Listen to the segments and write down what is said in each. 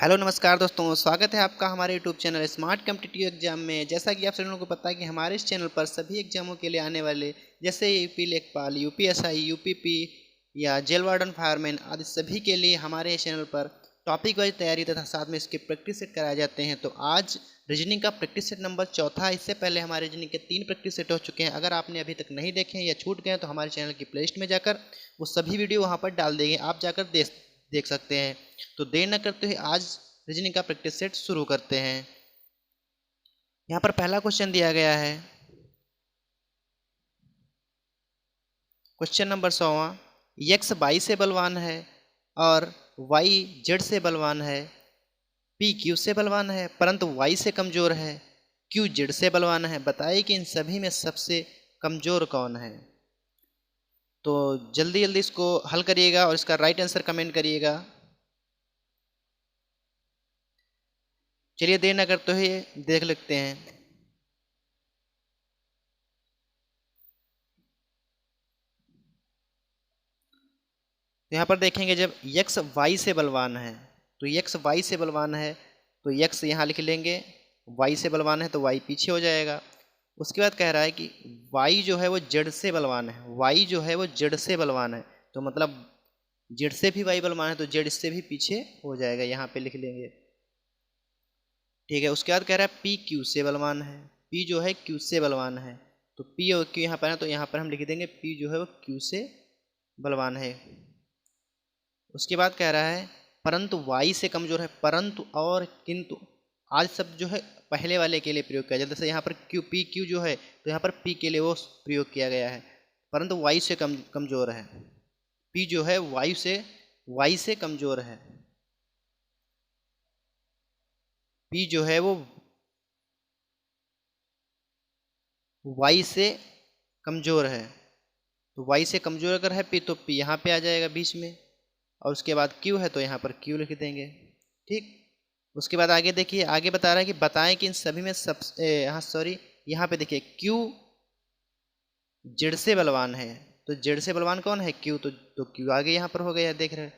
Hello नमस्कार दोस्तों, स्वागत है आपका हमारे YouTube channel smart competitive exam में। जैसा कि आप सभी लोगों को पता है कि हमारे इस चैनल पर सभी एग्जामों के लिए आने वाले जैसे यूपी लेखपाल, यूपीएसआई, यूपीपी या जेल वार्डन, फायरमैन आदि सभी के लिए हमारे इस चैनल पर टॉपिक वाइज तैयारी तथा साथ में इसके प्रैक्टिस सेट कराए जाते हैं। तो आज रीजनिंग का प्रैक्टिस सेट नंबर चौथा। इससे पहले हमारे रीजनिंग के 3 प्रैक्टिस सेट हो चुके हैं। अगर आपने अभी तक नहीं देखे हैं या छूट गए तो हमारे चैनल की प्लेलिस्ट में जाकर वो सभी वीडियो वहाँ पर डाल देंगे, आप जाकर देख सकते हैं। तो देर न करते हुए आज रीजनिंग का प्रैक्टिस सेट शुरू करते हैं। यहाँ पर पहला क्वेश्चन दिया गया है, क्वेश्चन नंबर 100वां। x y से बलवान है और y z से बलवान है, p q से बलवान है परंतु y से कमजोर है, q z से बलवान है। बताइए कि इन सभी में सबसे कमजोर कौन है। तो जल्दी जल्दी इसको हल करिएगा और इसका राइट आंसर कमेंट करिएगा। चलिए देर न करते हुए देख लेते हैं। तो यहाँ पर देखेंगे जब x y से बलवान है तो x y से बलवान है तो x यहाँ लिख लेंगे, y से बलवान है तो y पीछे हो जाएगा। उसके बाद कह रहा है कि y जो है वो z से बलवान है, y जो है वो z से बलवान है तो मतलब z से भी y बलवान है तो z इससे भी पीछे हो जाएगा, यहाँ पे लिख लेंगे। ठीक है। उसके बाद कह रहा है p q से बलवान है, p जो है q से बलवान है तो p और q यहाँ पर है तो यहाँ पर हम लिख देंगे p जो है वो q से बलवान है। उसके बाद कह रहा है परंतु y से कमजोर है, परंतु और किंतु आज सब जो है पहले वाले के लिए प्रयोग किया जाए। जैसे यहाँ पर पी क्यू जो है तो यहाँ पर p के लिए वो प्रयोग किया गया है, परंतु y से कमजोर है। p जो है y से कमजोर है, p जो है वो y से कमजोर है। तो y से कमजोर अगर है p तो p यहाँ पे आ जाएगा बीच में, और उसके बाद q है तो यहाँ पर q लिख देंगे। ठीक। उसके बाद आगे देखिए, आगे बता रहा है कि बताएं कि इन सभी में यहाँ पे देखिए q जेड से बलवान है तो जेड से बलवान कौन है, q। तो q आगे यहाँ पर हो गया, देख रहे हैं।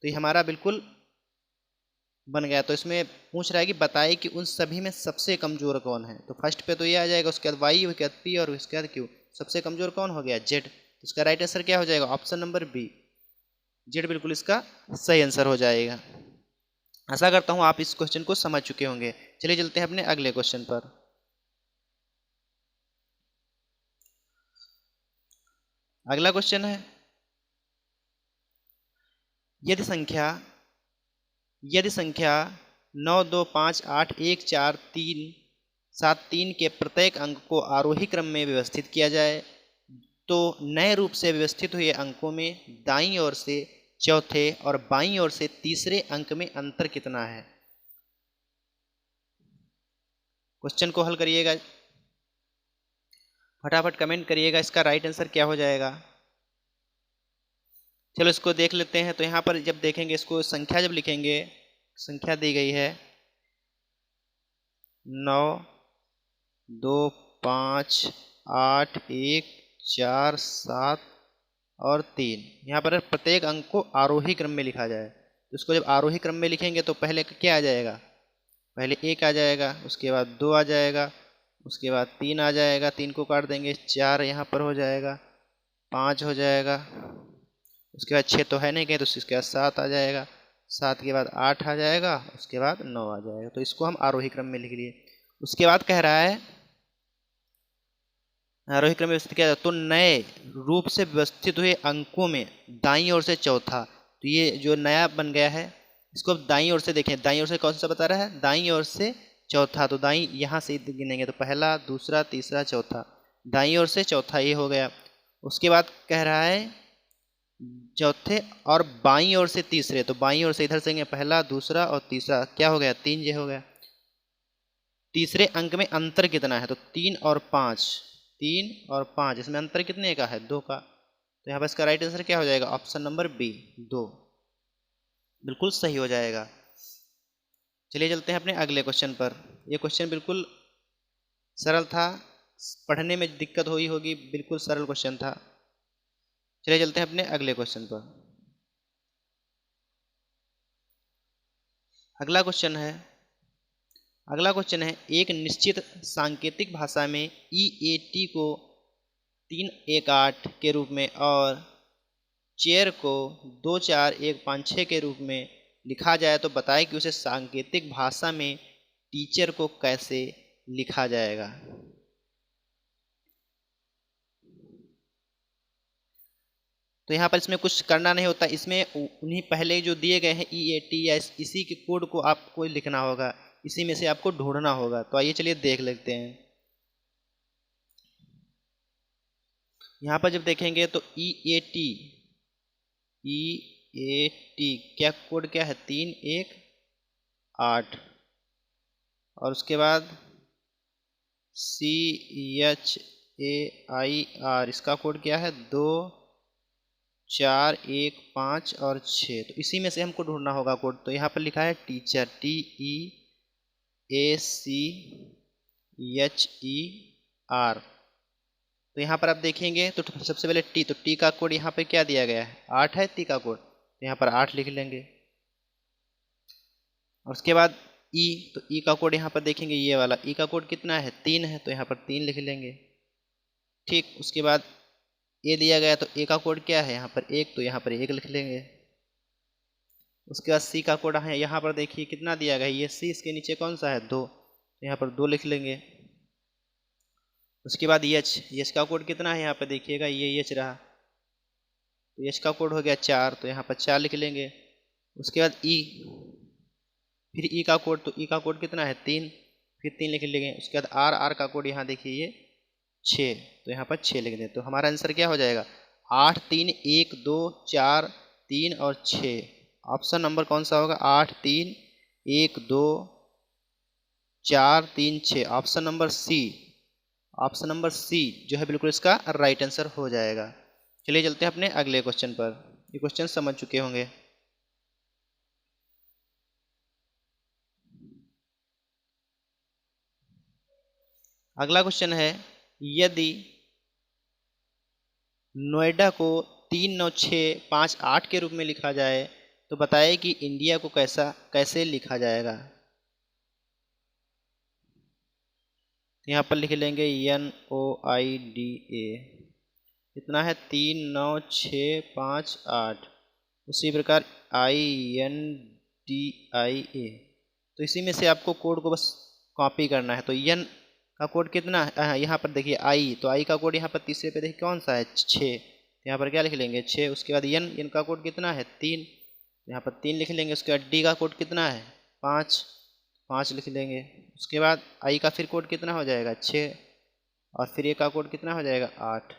तो ये हमारा बिल्कुल बन गया। तो इसमें पूछ रहा है कि बताइए कि उन सभी में सबसे कमजोर कौन है। तो फर्स्ट पे तो ये आ जाएगा, उसके बाद y, उसके बाद p और उसके बाद q। सबसे कमजोर कौन हो गया, जेड। तो इसका राइट आंसर क्या हो जाएगा, ऑप्शन नंबर बी, जेड बिल्कुल इसका सही आंसर हो जाएगा। आशा करता हूं आप इस क्वेश्चन को समझ चुके होंगे। चलिए चलते हैं अपने अगले क्वेश्चन पर। अगला क्वेश्चन है, यदि संख्या 9 2 5 8 1 4 3 7 3 के प्रत्येक अंक को आरोही क्रम में व्यवस्थित किया जाए तो नए रूप से व्यवस्थित हुए अंकों में दाईं ओर से चौथे और बाईं ओर से तीसरे अंक में अंतर कितना है। क्वेश्चन को हल करिएगा, फटाफट कमेंट करिएगा इसका राइट आंसर क्या हो जाएगा। चलो इसको देख लेते हैं। तो यहाँ पर जब देखेंगे इसको संख्या जब लिखेंगे, संख्या दी गई है 9 2 5 8 1 4 7 और 3। यहाँ पर प्रत्येक अंक को आरोही क्रम में लिखा जाए तो इसको जब आरोही क्रम में लिखेंगे तो पहले क्या आ जाएगा, पहले 1 आ जाएगा, उसके बाद 2 आ जाएगा, उसके बाद 3 आ जाएगा, 3 को काट देंगे, 4 यहाँ पर हो जाएगा, 5 हो जाएगा, उसके बाद 6 तो है नहीं कहीं तो उसके बाद 7 आ जाएगा, 7 के बाद 8 आ जाएगा, उसके बाद 9 आ जाएगा। तो इसको हम आरोही क्रम में लिख लिए। उसके बाद कह रहा है आरोही क्रम में व्यवस्थित किया जाए तो नए रूप से व्यवस्थित हुए अंकों में दाईं ओर से चौथा। तो ये जो नया बन गया है इसको अब दाईं ओर से देखें, दाईं ओर से कौन सा बता रहा है, दाईं ओर से चौथा। तो दाईं यहाँ से गिनेंगे तो पहला दूसरा तीसरा चौथा, दाईं ओर से चौथा ये हो गया। उसके बाद कह रहा है चौथे और बाईं ओर से तीसरे, तो बाईं ओर से इधर से पहला दूसरा और तीसरा, क्या हो गया, 3 ये हो गया। तीसरे अंक में अंतर कितना है, तो 3 और 5, 3 और 5, इसमें अंतर कितने का है, 2 का। तो यहाँ पर इसका राइट आंसर क्या हो जाएगा, ऑप्शन नंबर बी 2 बिल्कुल सही हो जाएगा। चलिए चलते हैं अपने अगले क्वेश्चन पर। यह क्वेश्चन बिल्कुल सरल था, पढ़ने में दिक्कत हुई होगी, बिल्कुल सरल क्वेश्चन था। चलिए चलते हैं अपने अगले क्वेश्चन पर। अगला क्वेश्चन है एक निश्चित सांकेतिक भाषा में EAT को 318 के रूप में और चेयर को 24156 के रूप में लिखा जाए तो बताएं कि उसे सांकेतिक भाषा में टीचर को कैसे लिखा जाएगा। तो यहाँ पर इसमें कुछ करना नहीं होता, इसमें उन्हीं पहले जो दिए गए हैं EAT या इसी के कोड को आपको लिखना होगा, इसी में से आपको ढूंढना होगा। तो आइए चलिए देख लेते हैं। यहाँ पर जब देखेंगे तो EAT क्या कोड क्या है 318 और उसके बाद CHAIR इसका कोड क्या है 2415 और 6। तो इसी में से हमको ढूंढना होगा कोड। तो यहाँ पर लिखा है टीचर TEACHER। तो यहाँ पर आप देखेंगे तो सबसे पहले टी, तो टी का कोड यहाँ पे क्या दिया गया है 8 है टी का कोड, तो यहाँ पर 8 लिख लेंगे। और उसके बाद ई, तो ई का कोड यहाँ पर देखेंगे ये वाला ई का कोड कितना है 3 है, तो यहाँ पर 3 लिख लेंगे। ठीक, उसके बाद ए दिया गया तो ए का कोड क्या है यहाँ पर 1, तो यहाँ पर 1 लिख लेंगे। उसके बाद सी का कोड है यहाँ पर देखिए कितना दिया गया है ये सी, इसके नीचे कौन सा है 2, तो यहाँ पर 2 लिख लेंगे। उसके बाद एच का कोड कितना है यहाँ पर देखिएगा ये एच रहा, तो एच का कोड हो गया 4, तो यहाँ पर 4 लिख लेंगे। उसके बाद ई, फिर ई का कोड, तो ई का कोड कितना है 3, फिर 3 लिख लेंगे। उसके बाद आर का कोड यहाँ देखिए ये 6, तो यहाँ पर 6 लिख दें। तो हमारा आंसर क्या हो जाएगा 8 3 1 2 4 3 और 6। ऑप्शन नंबर कौन सा होगा 8 3 1 2 4 3 6। ऑप्शन नंबर सी जो है बिल्कुल इसका राइट आंसर हो जाएगा। चलिए चलते हैं अपने अगले क्वेश्चन पर। ये क्वेश्चन समझ चुके होंगे। अगला क्वेश्चन है यदि नोएडा को 39658 के रूप में लिखा जाए तो बताइए कि इंडिया को कैसे लिखा जाएगा। यहाँ पर लिख लेंगे NOIDA, कितना है 39658। उसी प्रकार INDIA, तो इसी में से आपको कोड को बस कॉपी करना है। तो एन का कोड कितना है यहाँ पर देखिए आई, तो आई का कोड यहाँ पर तीसरे पे देखिए कौन सा है 6, तो यहाँ पर क्या लिख लेंगे 6। उसके बाद एन का कोड कितना है 3, यहाँ पर 3 लिख लेंगे। उसके बाद डी का कोड कितना है 5 लिख लेंगे। उसके बाद आई का फिर कोड कितना हो जाएगा 6 और फिर ए का कोड कितना हो जाएगा 8।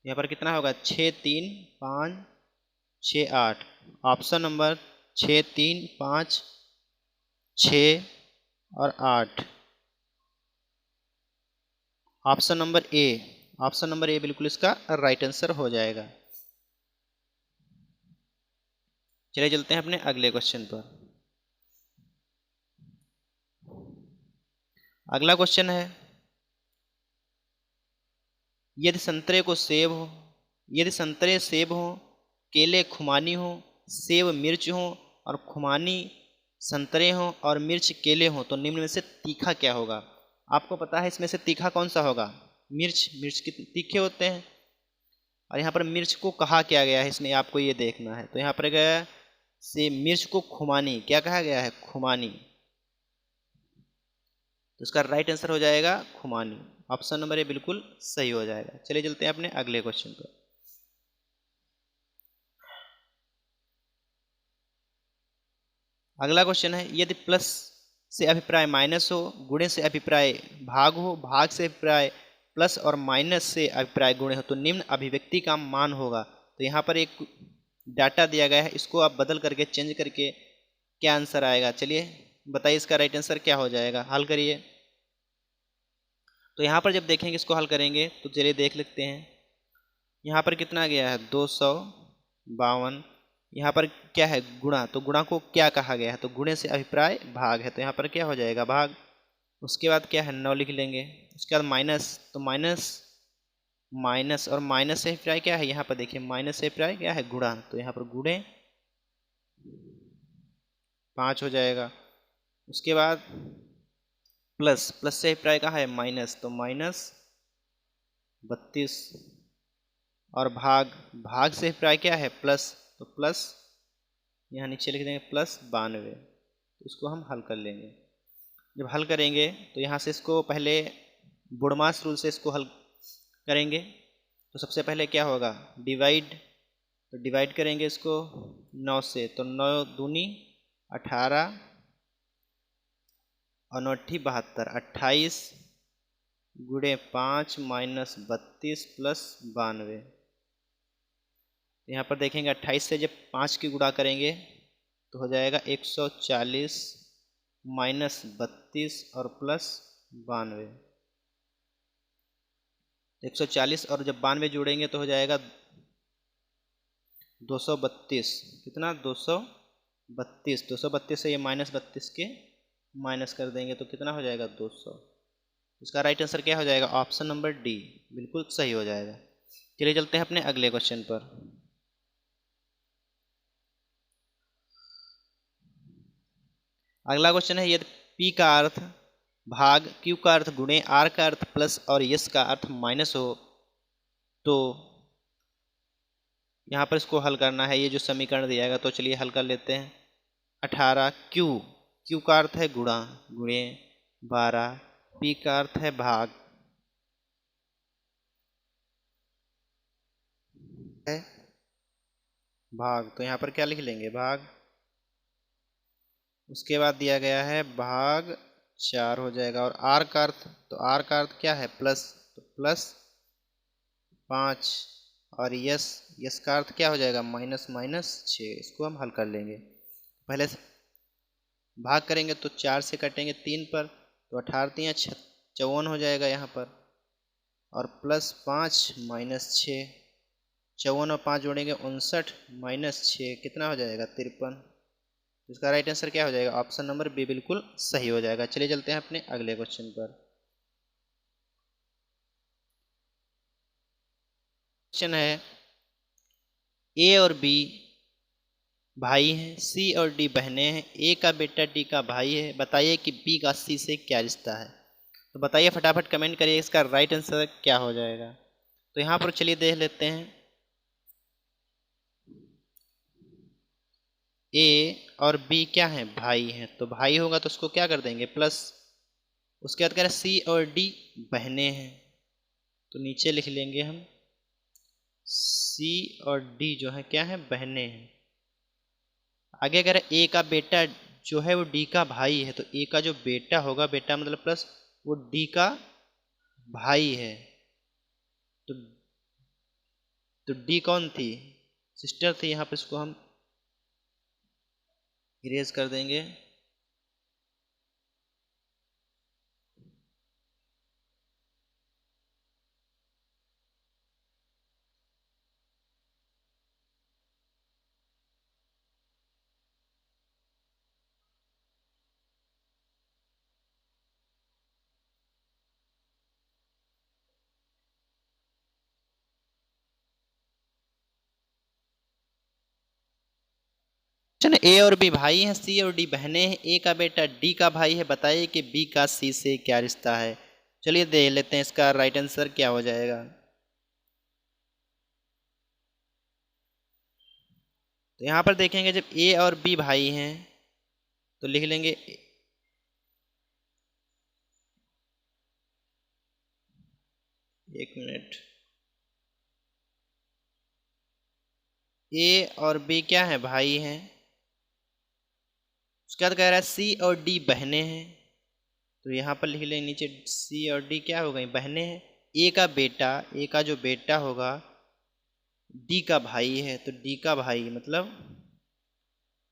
यहाँ पर कितना होगा 6 3 5 6 8। ऑप्शन नंबर 6 3 5 6 और 8। ऑप्शन नंबर ए बिल्कुल इसका राइट आंसर हो जाएगा। चलिए चलते हैं अपने अगले क्वेश्चन पर। अगला क्वेश्चन है यदि संतरे सेब हो, केले खुमानी हो, सेब मिर्च हो और खुमानी संतरे हो और मिर्च केले हो तो निम्न में से तीखा क्या होगा। आपको पता है इसमें से तीखा कौन सा होगा मिर्च कितने तीखे होते हैं। और यहाँ पर मिर्च को कहा क्या गया है इसमें आपको ये देखना है। तो यहाँ पर गया से मिर्च को खुमानी क्या कहा गया है खुमानी, तो इसका राइट आंसर हो जाएगा खुमानी। ऑप्शन नंबर ए बिल्कुल सही हो जाएगा। चलिए चलते हैं अपने अगले क्वेश्चन पर। अगला क्वेश्चन है यदि प्लस से अभिप्राय माइनस हो, गुणे से अभिप्राय भाग हो, भाग से अभिप्राय प्लस और माइनस से अभिप्राय गुणे हो तो निम्न अभिव्यक्ति का मान होगा। तो यहाँ पर एक डाटा दिया गया है, इसको आप बदल करके चेंज करके क्या आंसर आएगा। चलिए बताइए इसका राइट आंसर क्या हो जाएगा, हल करिए। तो यहाँ पर जब देखेंगे इसको हल करेंगे तो चलिए देख लेते हैं। यहाँ पर कितना गया है 252। यहाँ पर क्या है गुणा, तो गुणा को क्या कहा गया है तो गुणे से अभिप्राय भाग है, तो यहाँ पर क्या हो जाएगा भाग। उसके बाद क्या है 9 लिख लेंगे। उसके बाद माइनस, तो माइनस और माइनस से अभिप्राय क्या है यहाँ पर देखिए माइनस से अभिप्राय क्या है गुणा, तो यहाँ पर गुणे 5 हो जाएगा। उसके बाद प्लस, प्लस से अभिप्राय कहाँ है माइनस, तो -32 और भाग, भाग से अभिप्राय क्या है प्लस, तो प्लस यहाँ नीचे लिख देंगे +92। इसको हम हल कर लेंगे। जब हल करेंगे तो यहाँ से इसको पहले बुड़मास रूल से इसको हल करेंगे। तो सबसे पहले क्या होगा डिवाइड, तो डिवाइड करेंगे इसको 9 से, तो 9 दूनी 18 और 9 72, 28 गुणे 5 -32 + 92। यहाँ पर देखेंगे 28 से जब 5 की गुणा करेंगे तो हो जाएगा 140 -32 और +92। 140 और जब 92 जोड़ेंगे तो हो जाएगा 232। कितना 232, 232 से ये -32 के माइनस कर देंगे तो कितना हो जाएगा 200। इसका राइट आंसर क्या हो जाएगा ऑप्शन नंबर डी, बिल्कुल सही हो जाएगा। चलिए चलते हैं अपने अगले क्वेश्चन पर। अगला क्वेश्चन है यदि P का अर्थ भाग Q का अर्थ गुणे R का अर्थ प्लस और S का अर्थ माइनस हो तो यहाँ पर इसको हल करना है। ये जो समीकरण दिया गया तो चलिए हल कर लेते हैं। 18 Q का अर्थ है गुणा, गुणे 12 P का अर्थ है भाग है भाग, तो यहाँ पर क्या लिख लेंगे भाग। उसके बाद दिया गया है भाग 4 हो जाएगा। और R का अर्थ, तो R का अर्थ क्या है प्लस, तो +5 और यस का अर्थ क्या हो जाएगा -6। इसको हम हल कर लेंगे। पहले से भाग करेंगे तो 4 से कटेंगे 3 पर, तो 18 × 3 = 54 हो जाएगा यहाँ पर। और +5 - 6, 54 और 5 जोड़ेंगे 59 - 6 कितना हो जाएगा 53। इसका राइट आंसर क्या हो जाएगा ऑप्शन नंबर बी, बिल्कुल सही हो जाएगा। चलिए चलते हैं अपने अगले क्वेश्चन पर। क्वेश्चन है ए और बी भाई हैं, सी और डी बहनें हैं, ए का बेटा डी का भाई है, बताइए कि बी का सी से क्या रिश्ता है। तो बताइए फटाफट कमेंट करिए इसका राइट आंसर क्या हो जाएगा। तो यहाँ पर चलिए देख लेते हैं। ए और बी क्या हैं भाई हैं, तो भाई होगा तो उसको क्या कर देंगे प्लस। उसके बाद कह रहे हैं सी और डी बहनें हैं, तो नीचे लिख लेंगे हम सी और डी जो है क्या है बहनें हैं। आगे अगर ए का बेटा जो है वो डी का भाई है, तो ए का जो बेटा होगा, बेटा मतलब प्लस वो डी का भाई है। तो डी कौन थी सिस्टर थी, यहाँ पे इसको हम इरेज कर देंगे। ए और बी भाई हैं, सी और डी बहनें हैं, ए का बेटा डी का भाई है, बताइए कि बी का सी से क्या रिश्ता है। चलिए देख लेते हैं इसका राइट आंसर क्या हो जाएगा। तो यहाँ पर देखेंगे जब ए और बी भाई हैं तो लिख लेंगे एक मिनट, ए और बी क्या है भाई हैं। उसके बाद कह रहा है सी और डी बहनें हैं, तो यहाँ पर लिख लेंगे नीचे सी और डी क्या हो गई बहनें हैं। ए का बेटा, ए का जो बेटा होगा डी का भाई है, तो डी का भाई मतलब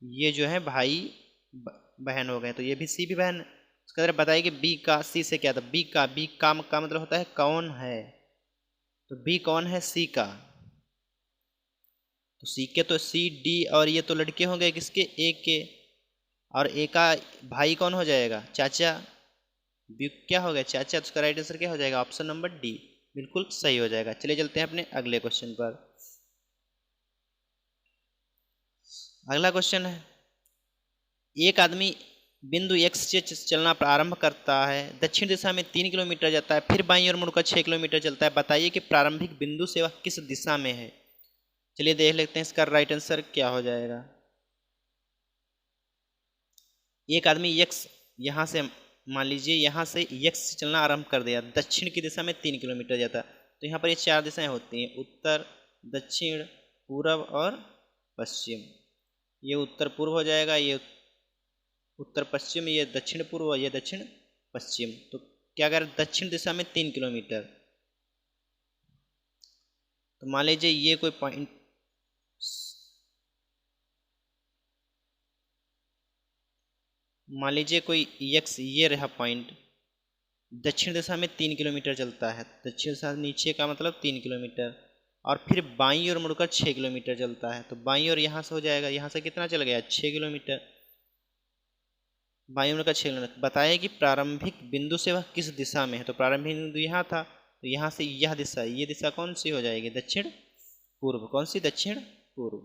ये जो है भाई बहन हो गए, तो ये भी सी भी बहन। उसके बाद बताइए कि बी का सी से क्या था, बी का मतलब होता है कौन है, तो बी कौन है सी का। तो सी के तो सी डी और ये तो लड़के हो गए किसके ए के, और ए का भाई कौन हो जाएगा चाचा, बी क्या हो गया चाचा। तो उसका राइट आंसर क्या हो जाएगा ऑप्शन नंबर डी, बिल्कुल सही हो जाएगा। चलिए चलते हैं अपने अगले क्वेश्चन पर। अगला क्वेश्चन है, एक आदमी बिंदु एक्स से चलना प्रारंभ करता है, दक्षिण दिशा में 3 किलोमीटर जाता है, फिर बाईं ओर मुड़कर 6 किलोमीटर चलता है, बताइए कि प्रारंभिक बिंदु से वह किस दिशा में है। चलिए देख लेते हैं इसका राइट आंसर क्या हो जाएगा। एक आदमी यक्स यहाँ से, मान लीजिए यहाँ से यक्स से चलना आरंभ कर दिया, दक्षिण की दिशा में 3 किलोमीटर जाता है, तो यहाँ पर ये 4 दिशाएं होती हैं, उत्तर, दक्षिण, पूरब और पश्चिम। ये उत्तर पूर्व हो जाएगा, ये उत्तर पश्चिम, ये दक्षिण पूर्व, ये दक्षिण पश्चिम। तो क्या करें, दक्षिण दिशा में 3 किलोमीटर। तो मान लीजिए ये कोई पॉइंट, मान लीजिए कोई यक्स, ये रहा पॉइंट, दक्षिण दिशा में 3 किलोमीटर चलता है, दक्षिण दिशा नीचे का मतलब 3 किलोमीटर, और फिर बाईं ओर मुड़कर 6 किलोमीटर चलता है, तो बाईं ओर यहाँ से हो जाएगा, यहाँ से कितना चल गया 6 किलोमीटर, बाईं ओर का 6 किलोमीटर। बताया कि प्रारंभिक बिंदु से वह किस दिशा में है, तो प्रारंभिक बिंदु यहाँ था, तो यहाँ से यह दिशा, ये दिशा कौन सी हो जाएगी, दक्षिण पूर्व। कौन सी, दक्षिण पूर्व।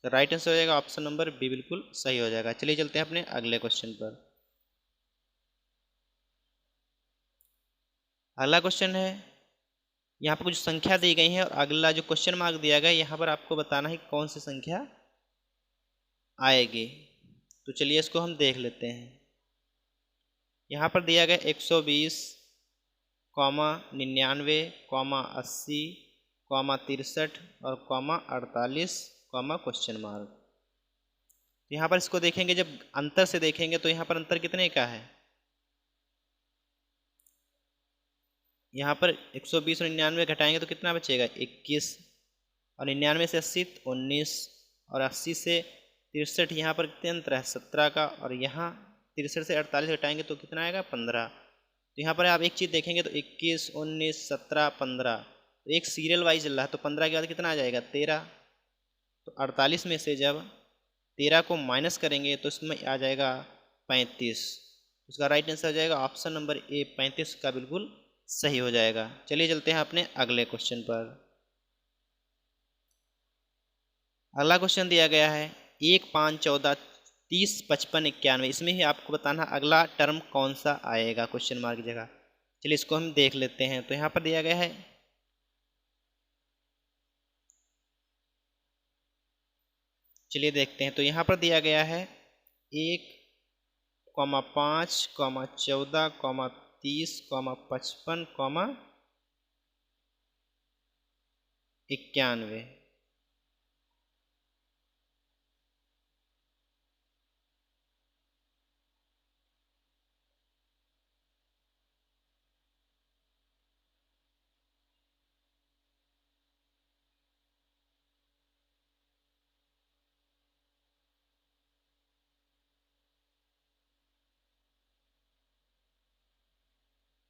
तो राइट आंसर हो जाएगा ऑप्शन नंबर बी, बिल्कुल सही हो जाएगा। चलिए चलते हैं अपने अगले क्वेश्चन पर। अगला क्वेश्चन है, यहाँ पर कुछ संख्या दी गई है और अगला जो क्वेश्चन मार्क दिया गया है, यहाँ पर आपको बताना है कौन सी संख्या आएगी। तो चलिए इसको हम देख लेते हैं। यहाँ पर दिया गया 120, 99, 80, 63 और 48, क्वेश्चन मार्क। यहाँ पर इसको देखेंगे, जब अंतर से देखेंगे तो यहाँ पर अंतर कितने का है, यहाँ पर 120 और 99 घटाएंगे तो कितना बचेगा 21, और 99 से 80 19, और 80 से 63, यहाँ पर कितने अंतर है 17 का, और यहाँ 63 से 48 घटाएंगे तो कितना आएगा 15। तो यहाँ पर आप एक चीज़ देखेंगे तो 21, 19, 17, 15, तो एक सीरियल वाइज चल रहा है, तो 15 के बाद कितना आ जाएगा 13। तो 48 में से जब 13 को माइनस करेंगे तो इसमें आ जाएगा 35। उसका राइट आंसर हो जाएगा ऑप्शन नंबर ए, 35 का बिल्कुल सही हो जाएगा। चलिए चलते हैं अपने अगले क्वेश्चन पर। अगला क्वेश्चन दिया गया है 1, 5, 14, 30, 55, 91। इसमें ही आपको बताना अगला टर्म कौन सा आएगा क्वेश्चन मार्क की जगह। चलिए इसको हम देख लेते हैं। तो यहाँ पर दिया गया है, चलिए देखते हैं। तो यहाँ पर दिया गया है 1, 5, 14, 30, 55, 91।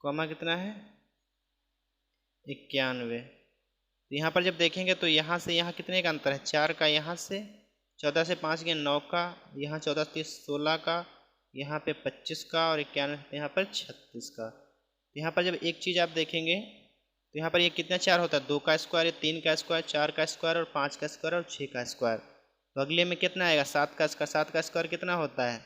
कॉमा कितना है 91। तो यहाँ पर जब देखेंगे तो यहाँ से यहाँ कितने का अंतर है, 4 का, यहाँ से 14 से 5 गया 9 का, यहाँ 14 से 30 16 का, यहाँ पे 25 का, और 91 यहाँ पर 36 का। तो यहाँ पर जब एक चीज़ आप देखेंगे तो यहाँ पर ये कितना 4 होता है, 2 का स्क्वायर, 3 का स्क्वायर, 4 का स्क्वायर, और 5 का स्क्वायर, और 6 का स्क्वायर। तो अगले में कितना आएगा 7 का स्क्वायर। 7 का स्क्वायर कितना होता है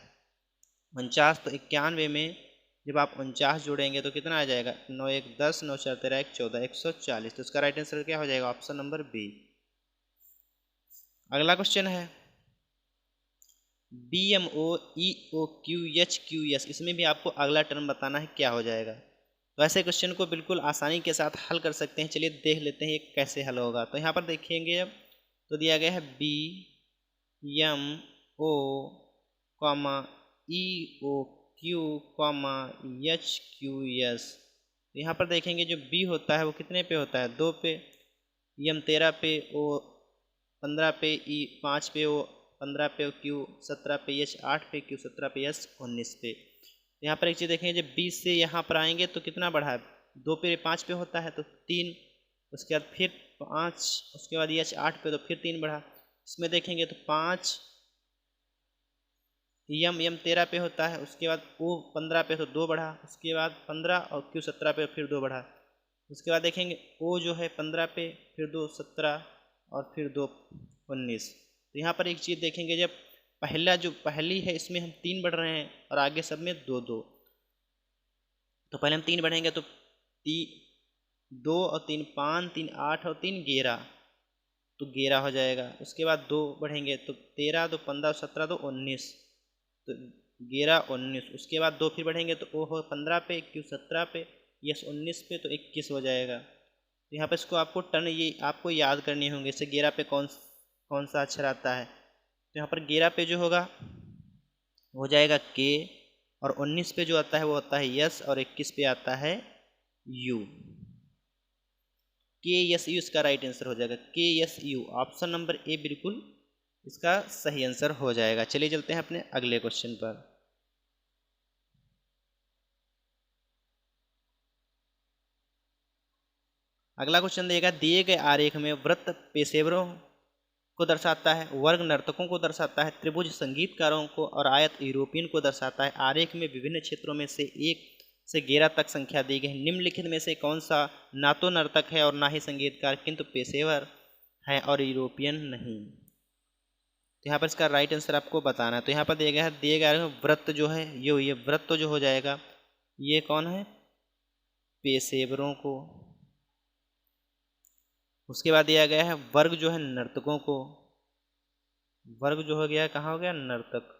49। तो 91 में जब आप 49 जोड़ेंगे तो कितना आ जाएगा 9 1 10, 9 4 13 1 14, 140। तो इसका राइट आंसर क्या हो जाएगा ऑप्शन नंबर बी। अगला क्वेश्चन है BMO EO QH इसमें भी आपको अगला टर्म बताना है क्या हो जाएगा। तो ऐसे क्वेश्चन को बिल्कुल आसानी के साथ हल कर सकते हैं। चलिए देख लेते हैं ये कैसे हल होगा। तो यहाँ पर देखेंगे अब, तो दिया गया है BMO, EOQ, HQS। तो यहाँ पर देखेंगे जो B होता है वो कितने पे होता है 2 पे, M 13 पे, O 15 पे, E 5 पे, O 15 पे, Q 17 पे, H 8 पे, Q 17 पे, S 19 पे। यहाँ पर एक चीज़ देखेंगे जब 20 से यहाँ पर आएंगे तो कितना बढ़ा है 2 पे 5 पे होता है तो 3, उसके बाद फिर 5, उसके बाद H 8 पे तो फिर 3 बढ़ा। इसमें देखेंगे तो 5, M 13 पे होता है, उसके बाद O 15 पे तो 2 बढ़ा, उसके बाद 15 और Q 17 पे फिर 2 बढ़ा। उसके बाद देखेंगे O जो है 15 पे फिर 2 17, और फिर 2 19। तो यहाँ पर एक चीज़ देखेंगे, जब पहला जो पहली है इसमें हम 3 बढ़ रहे हैं और आगे सब में 2 2। तो पहले हम 3 बढ़ेंगे तो 2 और 3 5, 3 8 और 3 11, तो 11 हो जाएगा। उसके बाद 2 बढ़ेंगे तो 13, 2 15, 17, 2 19, तो 11 19। उसके बाद 2 फिर बढ़ेंगे तो ओ हो 15 पे, क्यू 17 पे, यस 19 पे, तो 21 हो जाएगा। तो यहाँ पर इसको आपको टर्न ये आपको याद करनी होंगे। इससे 11 पे कौन सा अक्षर आता है, तो यहाँ पर 11 पे जो होगा हो जाएगा के, और 19 पे जो आता है वो आता है यस, और 21 पे आता है यू। के यस यू इसका राइट आंसर हो जाएगा। के yes you, option number A बिल्कुल इसका सही आंसर हो जाएगा। चलिए चलते हैं अपने अगले क्वेश्चन पर। अगला क्वेश्चन देगा, दिए गए आरेख में वृत्त पेशेवरों को दर्शाता है, वर्ग नर्तकों को दर्शाता है, त्रिभुज संगीतकारों को और आयत यूरोपियन को दर्शाता है। आरेख में विभिन्न क्षेत्रों में से 1 से 11 तक संख्या दी गई है। निम्नलिखित में से कौन सा ना तो नर्तक है और ना ही संगीतकार किंतु पेशेवर है और यूरोपियन नहीं। तो यहाँ पर इसका राइट आंसर आपको बताना है। तो यहाँ पर दिया गया है, दिए गए वृत्त जो है ये वृत्त जो हो जाएगा, ये कौन है, पेशेवरों को। उसके बाद दिया गया है वर्ग जो है नर्तकों को, वर्ग जो हो गया कहाँ हो गया, नर्तक।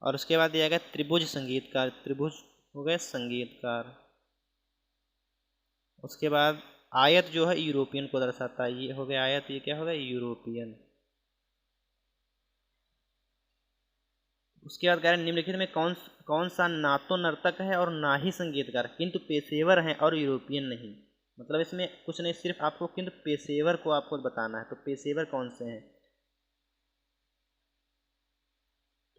और उसके बाद दिया गया त्रिभुज संगीतकार, त्रिभुज हो गए संगीतकार। उसके बाद आयत जो है यूरोपियन को दर्शाता है, ये हो गया आयत, ये क्या हो गया, यूरोपियन। उसके बाद कह रहे हैं निम्नलिखित में कौन सा ना तो नर्तक है और ना ही संगीतकार किंतु पेशेवर हैं और यूरोपियन नहीं। मतलब इसमें कुछ नहीं, सिर्फ आपको किंतु पेशेवर को आपको बताना है। तो पेशेवर कौन से हैं,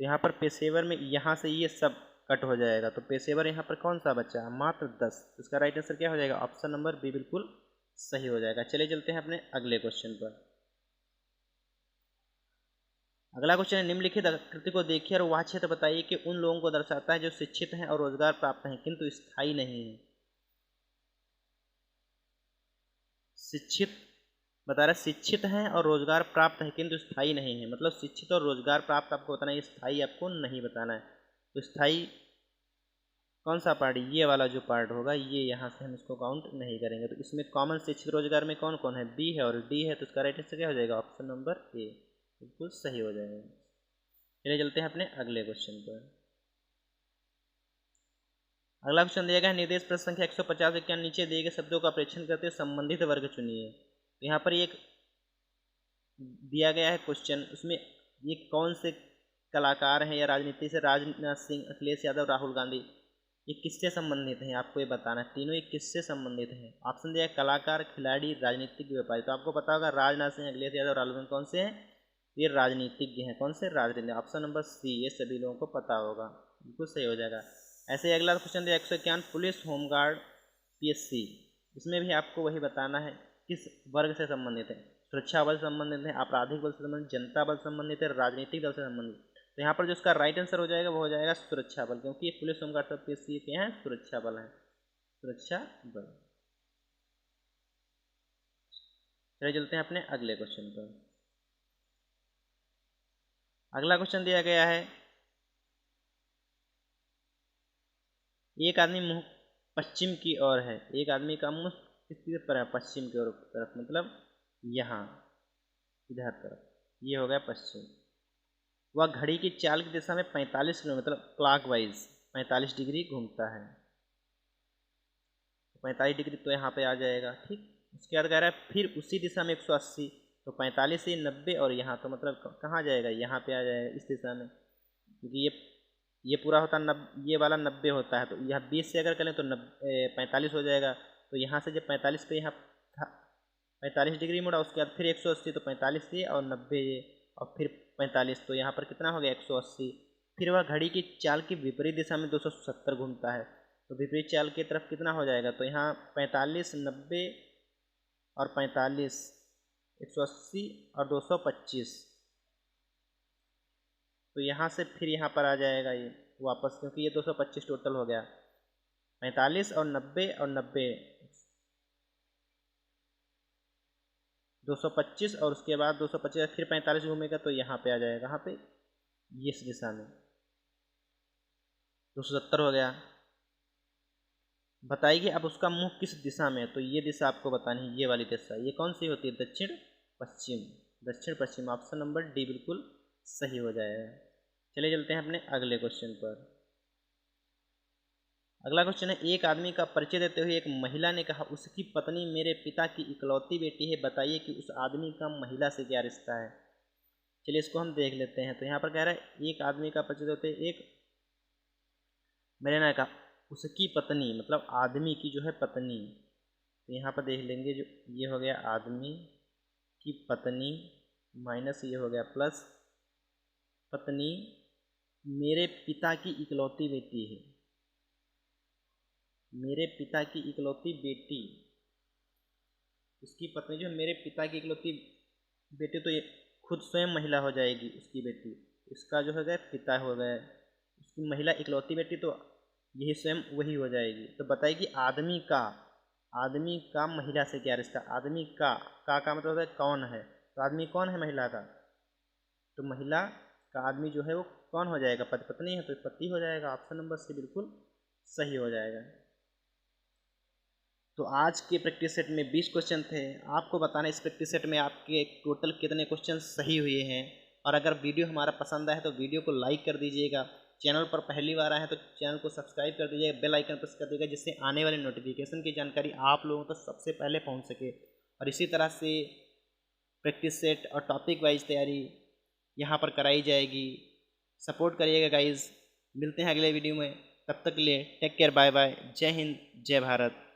तो यहाँ पर पेशेवर में यहाँ से ये सब कट हो जाएगा। तो पेशेवर यहाँ पर कौन सा बच्चा है, मात्र 10। इसका राइट आंसर क्या हो जाएगा, ऑप्शन नंबर बी बिल्कुल सही हो जाएगा। चलिए चलते हैं अपने अगले क्वेश्चन पर। अगला क्वेश्चन है, निम्नलिखित आकृति को देखिए और वह क्षेत्र बताइए कि उन लोगों को दर्शाता है जो शिक्षित हैं और रोजगार प्राप्त हैं किंतु स्थायी नहीं है। शिक्षित बता रहा है, शिक्षित हैं और रोजगार प्राप्त है किंतु स्थायी नहीं है। मतलब शिक्षित और रोजगार प्राप्त आपको बताना है, स्थायी आपको नहीं बताना है। तो स्थायी कौन सा पार्ट, ये वाला जो पार्ट होगा, ये यहाँ से हम इसको काउंट नहीं करेंगे। तो इसमें कॉमन शिक्षित रोजगार में कौन कौन है, बी है और डी है। तो इसका राइट आंसर क्या हो जाएगा, ऑप्शन नंबर ए बिल्कुल सही हो जाएगा। चलिए चलते हैं अपने अगले क्वेश्चन पर। अगला क्वेश्चन दिया गया है, निर्देश प्रश्न संख्या 150 के नीचे दिए गए शब्दों का परीक्षण करते हुए संबंधित वर्ग चुनिए। तो यहाँ पर एक दिया गया है क्वेश्चन, उसमें ये कौन से कलाकार हैं या राजनीति से, राजनाथ सिंह, अखिलेश यादव, राहुल गांधी, ये किससे संबंधित हैं आपको ये बताना है। तीनों ये किससे संबंधित हैं। ऑप्शन दिया है कलाकार, खिलाड़ी, राजनीतिक, व्यापारी। तो आपको पता होगा राजनाथ सिंह, अखिलेश यादव, राहुल गांधी कौन से हैं, ये राजनीतिज्ञ हैं। कौन से, राजनीतिक। ऑप्शन नंबर सी, ये सभी लोगों को पता होगा, बिल्कुल सही हो जाएगा। ऐसे ही अगला क्वेश्चन दिया 151 पुलिस होमगार्ड पीएससी, इसमें भी आपको वही बताना है किस वर्ग से संबंधित है। सुरक्षा बल से संबंधित है, आपराधिक बल से संबंधित, जनता बल से संबंधित है, राजनीतिक दल से संबंधित। तो यहाँ पर जो इसका राइट आंसर हो जाएगा वो हो जाएगा सुरक्षा बल, क्योंकि ये पुलिस होमगार्ड सब पीएससी के हैं, सुरक्षा बल है, सुरक्षा बल। चलिए चलते हैं अपने अगले क्वेश्चन पर। अगला क्वेश्चन दिया गया है, एक आदमी मुंह पश्चिम की ओर है, एक आदमी का मुंह किस तरफ पर है, पश्चिम की ओर तरफ, मतलब यहाँ इधर तरफ, ये हो गया पश्चिम। वह घड़ी की चाल की दिशा में 45 किलोमीटर, मतलब क्लॉक वाइज 45 डिग्री घूमता है। 45 डिग्री तो यहाँ पे आ जाएगा, ठीक। उसके बाद कह रहा है फिर उसी दिशा में 180, तो 45 से 90 और यहाँ, तो मतलब कहाँ जाएगा, यहाँ पे आ जाएगा इस दिशा में, क्योंकि ये पूरा होता ये वाला 90 होता है। तो यहाँ 20 से अगर करें तो 45 हो जाएगा। तो यहाँ से जब 45 पे यहाँ 45 डिग्री मुड़ा, उसके बाद फिर 180, तो 45 ये और 90 ये और फिर 45, तो यहाँ पर कितना हो गया 180। फिर वह घड़ी की चाल की विपरीत दिशा में 270 घूमता है, तो विपरीत चाल की तरफ कितना हो जाएगा, तो यहाँ 45, 90 और 45, 180 और 225, तो यहाँ से फिर यहाँ पर आ जाएगा ये वापस, क्योंकि ये 225 टोटल हो गया। 45 और 90 और 90, 225 और उसके बाद 225 फिर 45 घूमेगा तो यहाँ पे आ जाएगा, कहाँ पे, ये इस दिशा में 270 हो गया। बताइए अब उसका मुंह किस दिशा में है, तो ये दिशा आपको बतानी है, ये वाली दिशा। ये कौन सी होती है, दक्षिण पश्चिम। दक्षिण पश्चिम, ऑप्शन नंबर डी बिल्कुल सही हो जाएगा। चलिए चलते हैं अपने अगले क्वेश्चन पर। अगला क्वेश्चन है, एक आदमी का परिचय देते हुए एक महिला ने कहा, उसकी पत्नी मेरे पिता की इकलौती बेटी है, बताइए कि उस आदमी का महिला से क्या रिश्ता है। चलिए इसको हम देख लेते हैं। तो यहाँ पर कह रहा है एक आदमी का परिचय देते हुए एक महिला ने कहा उसकी पत्नी, मतलब आदमी की जो है पत्नी। तो यहाँ पर देख लेंगे, जो ये हो गया आदमी की पत्नी माइनस ये हो गया प्लस पत्नी मेरे पिता की इकलौती बेटी है, मेरे पिता की इकलौती बेटी, उसकी पत्नी जो है मेरे पिता की इकलौती बेटी, तो ये खुद स्वयं महिला हो जाएगी उसकी बेटी, इसका जो हो गया पिता हो गया, उसकी महिला इकलौती बेटी तो यही स्वयं वही हो जाएगी। तो बताइए कि आदमी का महिला से क्या रिश्ता। आदमी का मतलब होता है कौन है, तो आदमी कौन है महिला का, तो महिला का आदमी जो है वो कौन हो जाएगा, पति पत्नी है तो पति हो जाएगा। ऑप्शन नंबर सी बिल्कुल सही हो जाएगा। तो आज के प्रैक्टिस सेट में 20 क्वेश्चन थे। आपको बताना इस प्रैक्टिस सेट में आपके टोटल कितने क्वेश्चन सही हुए हैं। और अगर वीडियो हमारा पसंद आए तो वीडियो को लाइक कर दीजिएगा। चैनल पर पहली बार आए हैं तो चैनल को सब्सक्राइब कर दीजिएगा, बेल आइकन प्रेस कर दीजिएगा, जिससे आने वाले नोटिफिकेशन की जानकारी आप लोगों तक सबसे पहले पहुंच सके। और इसी तरह से प्रैक्टिस सेट और टॉपिक वाइज तैयारी यहाँ पर कराई जाएगी। सपोर्ट करिएगा गाइज। मिलते हैं अगले वीडियो में, तब तक के लिए टेक केयर, बाय बाय, जय हिंद, जय भारत।